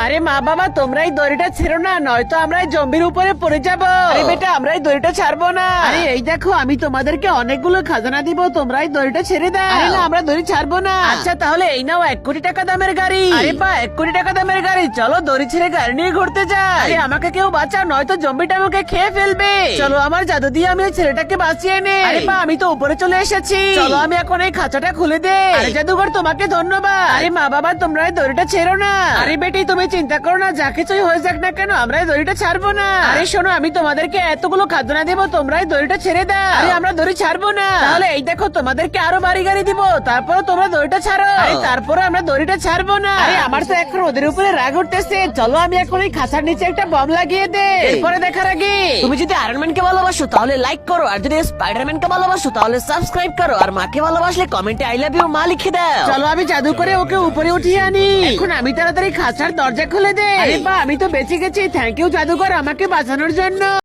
আরে মা বাবা, তোমরা এই দড়িটা ছেড়ো না, নয়তো আমরা এই জম্বির উপরে পড়ে যাব। আরে বেটা, আমরা এই দড়িটা ছাড়বো না। আরে এই দেখো, আমি তোমাদেরকে অনেকগুলো খাজানা দিব, তোমরা এই দড়িটা ছেড়ে দাও। আরে না, আমরা দড়ি ছাড়বো না। আচ্ছা তাহলে এই নাও 1 কোটি টাকা দামের গাড়ি। আরে বা 1 কোটি টাকা দামের গাড়ি, চলো দড়ি ছেড়ে গাড়ি নিয়ে ঘুরতে যাই। আরে আমাকে কেউ বাঁচাও, নয়তো জম্বিটা আমাকে খেয়ে ফেলবে। চলো আমার জাদু দিয়ে আমি ওই ছেলেটাকে বাঁচিয়ে নে। আরে বা আমি তো উপরে চলে এসেছি, চলো আমি এখন এই খাঁচাটা খুলে দে। আরে জাদুঘর, তোমাকে ধন্যবাদ। আরে মা বাবা, তোমরা এই দড়িটা ছেড়ো না। আরে বেটি, তুমি চিন্তা করো না, যা কিছুই হয়ে যাক না কেন, আমরা এই দড়িটা ছাড়বো না। আরে শোনো, আমি তোমাদেরকে এতগুলো খাজনা দেবো, তোমরা এই দড়িটা ছেড়ে দাও। আরে আমরা দড়ি ছাড়বো না। তাহলে এই দেখো, তোমাদেরকে আরো বাড়ি গাড়ি দিব, তারপরে তোমরা দড়িটা ছাড়ো। আরে তারপরে আমরা দড়িটা ছাড়বো না। আরে আমার তো এখন ওদের উপরে রাগ উঠতেছে, চলো আমি এখন এই খাঁচার নিচে একটা বম লাগিয়ে দে। এরপরে দেখার আগে তুমি যদি আয়রন ম্যানকে ভালোবাসো তাহলে লাইক করো, আর যদি স্পাইডারম্যানকে ভালোবাসো তাহলে সাবস্ক্রাইব করো, আর মাকে ভালোবাসলে কমেন্টে আই লাভ ইউ মা লিখে দাও। চলো আমি জাদু করে ওকে উপরে উঠিয়ে আনি। এখন আমি তাড়াতাড়ি খাঁচার দরজা খুলে দে। আরে বা, আমি তো বেঁচে গেছি, থ্যাংক ইউ জাদুকর আমাকে বাঁচানোর জন্য।